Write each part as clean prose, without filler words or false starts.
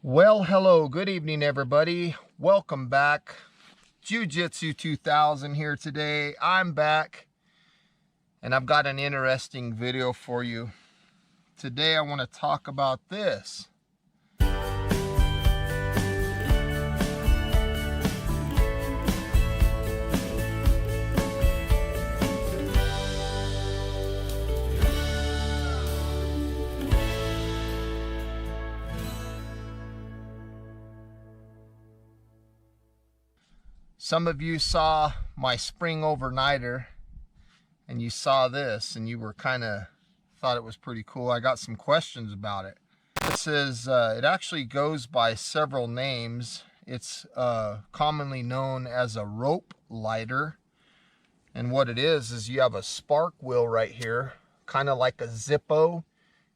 Well, hello, good evening, everybody. Welcome back. Jiujitsu2000 here today. I'm back, and I've got an interesting video for you. Today, I want to talk about this. Some of you saw my spring overnighter and you saw this and you were thought it was pretty cool. I got some questions about it. This is, it actually goes by several names. It's commonly known as a rope lighter. And what it is you have a spark wheel right here, kind of like a Zippo,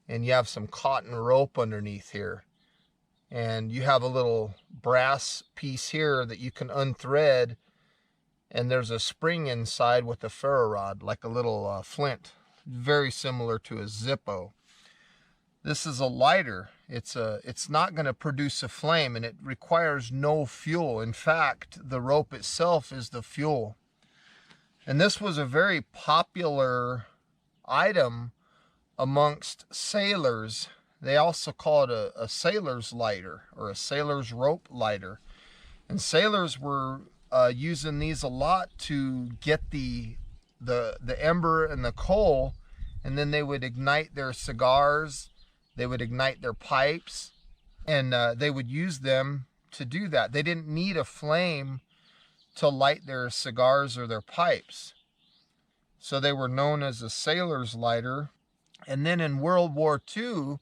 and you have some cotton rope underneath here. And you have a little brass piece here that you can unthread, and there's a spring inside with a ferro rod, like a little flint, very similar to a Zippo. This is a lighter. It's not going to produce a flame, and it requires no fuel. In fact, the rope itself is the fuel. And this was a very popular item amongst sailors. They also call it a sailor's lighter or a sailor's rope lighter. And sailors were using these a lot to get the ember and the coal, and then they would ignite their cigars, they would ignite their pipes, and they would use them to do that. They didn't need a flame to light their cigars or their pipes. So they were known as a sailor's lighter. And then in World War II,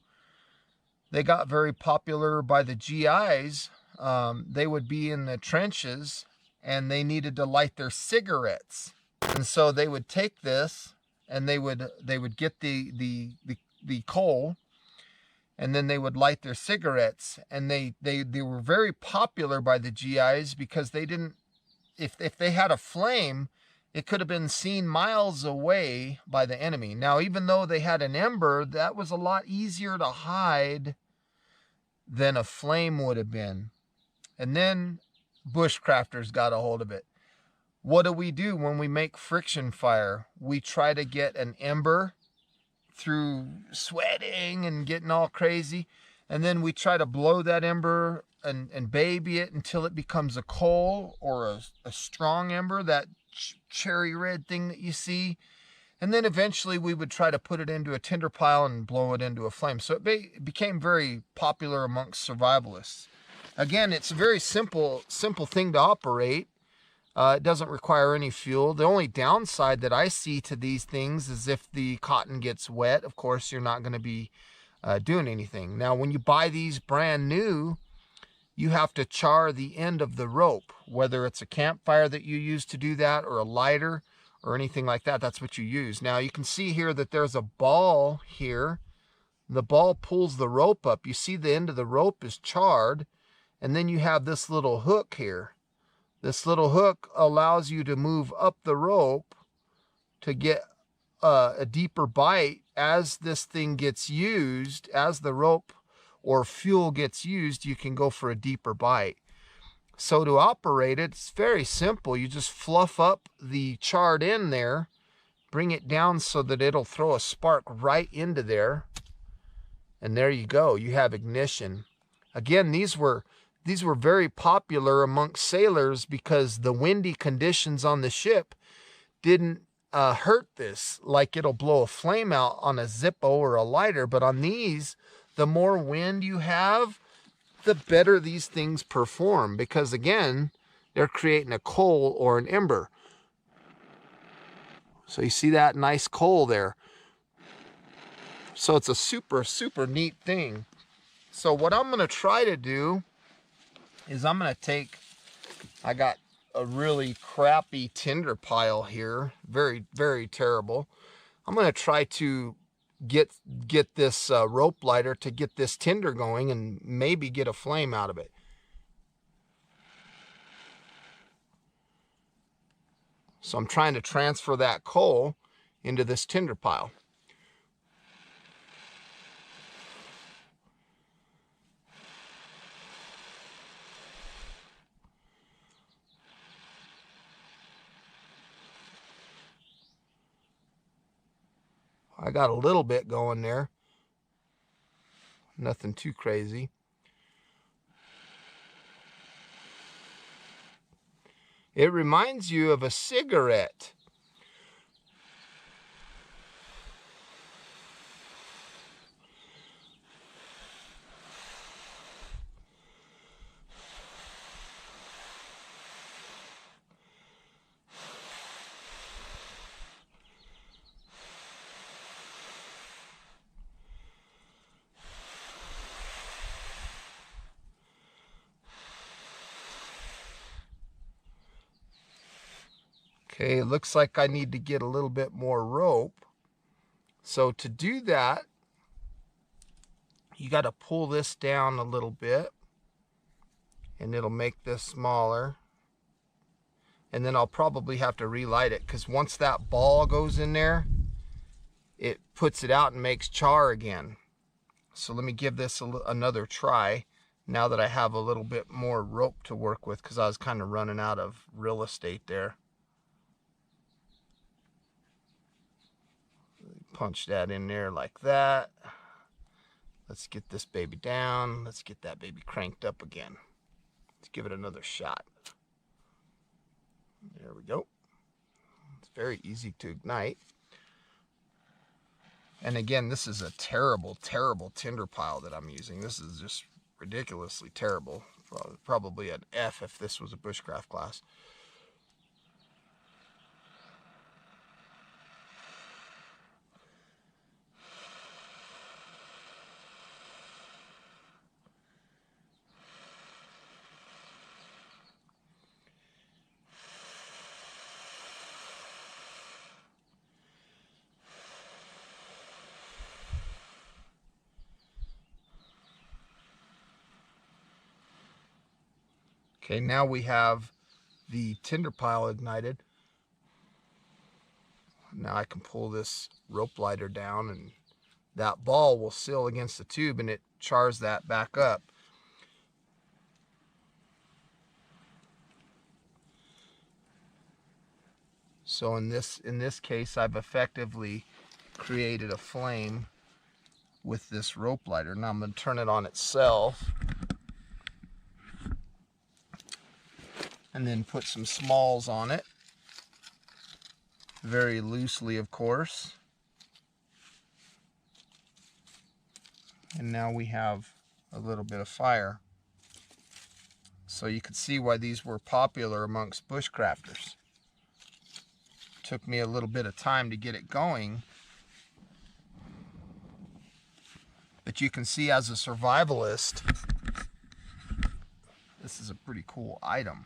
they got very popular by the GIs. They would be in the trenches and they needed to light their cigarettes. And so they would take this and they would get the coal, and then they would light their cigarettes. And they were very popular by the GIs because they didn't, if they had a flame, it could have been seen miles away by the enemy. Now, even though they had an ember, that was a lot easier to hide than a flame would have been. And then bushcrafters got a hold of it. What do when we make friction fire? We try to get an ember through sweating and getting all crazy, and then we try to blow that ember and baby it until it becomes a coal or a strong ember, that cherry red thing that you see. And then eventually we would try to put it into a tinder pile and blow it into a flame. So it became very popular amongst survivalists. Again, it's a very simple thing to operate. It doesn't require any fuel. The only downside that I see to these things is if the cotton gets wet, of course, you're not going to be doing anything. Now, when you buy these brand new, you have to char the end of the rope, whether it's a campfire that you use to do that or a lighter or anything like that. That's what you use. Now you can see here that there's a ball here. The ball pulls the rope up. You see the end of the rope is charred, and then you have this little hook here. This little hook allows you to move up the rope to get a deeper bite. As this thing gets used, as the rope or fuel gets used, you can go for a deeper bite. So to operate it, it's very simple. You just fluff up the charred end there, bring it down so that it'll throw a spark right into there, and there you go. You have ignition. Again, these were very popular amongst sailors because the windy conditions on the ship didn't hurt this, like it'll blow a flame out on a Zippo or a lighter. But on these, the more wind you have, the better these things perform, because again, they're creating a coal or an ember. So you see that nice coal there. So it's a super neat thing. So what I'm going to try to do is I'm going to take, I got a really crappy tinder pile here, very terrible. I'm going to try to get this rope lighter to get this tinder going and maybe get a flame out of it. So I'm trying to transfer that coal into this tinder pile. got a little bit going there. Nothing too crazy. It reminds you of a cigarette. Okay, it looks like I need to get a little bit more rope. So to do that, you got to pull this down a little bit, and it'll make this smaller. And then I'll probably have to relight it, because once that ball goes in there, it puts it out and makes char again. So let me give this another try now that I have a little bit more rope to work with, because I was kind of running out of real estate there. Punch that in there like that. Let's get this baby down. Let's get that baby cranked up again. Let's give it another shot. There we go. It's very easy to ignite. And again, this is a terrible, terrible tinder pile that I'm using. This is just ridiculously terrible. Probably an F if this was a bushcraft class. Okay, now we have the tinder pile ignited. Now I can pull this rope lighter down, and that ball will seal against the tube, and it chars that back up. So in this case, I've effectively created a flame with this rope lighter. Now I'm going to turn it on itself, and then put some smalls on it, very loosely, of course. And now we have a little bit of fire. So you can see why these were popular amongst bushcrafters. Took me a little bit of time to get it going, but you can see as a survivalist, this is a pretty cool item.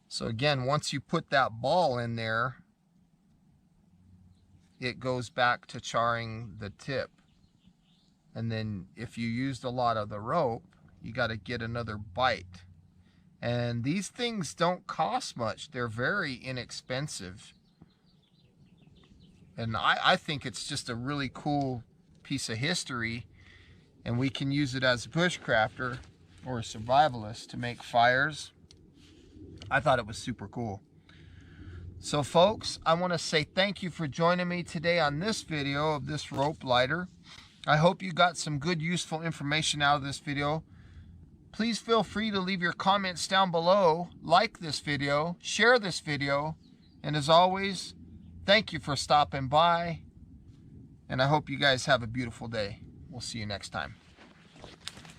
So again, once you put that ball in there, it goes back to charring the tip. And then if you used a lot of the rope, you got to get another bite. And these things don't cost much. They're very inexpensive. And I think it's just a really cool piece of history. And we can use it as a bushcrafter or a survivalist to make fires. I thought it was super cool. So folks, I want to say thank you for joining me today on this video of this rope lighter. I hope you got some good, useful information out of this video. Please feel free to leave your comments down below, like this video, share this video, and as always, thank you for stopping by, and I hope you guys have a beautiful day. We'll see you next time.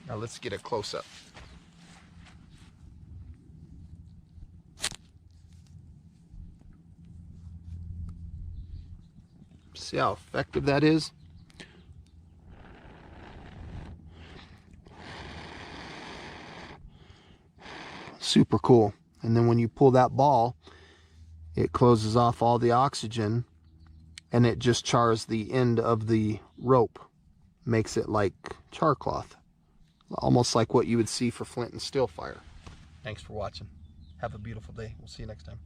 Now let's get a close-up. See how effective that is? Super cool. And then when you pull that ball, it closes off all the oxygen, and it just chars the end of the rope. Makes it like char cloth. Almost like what you would see for flint and steel fire. Thanks for watching. Have a beautiful day. We'll see you next time.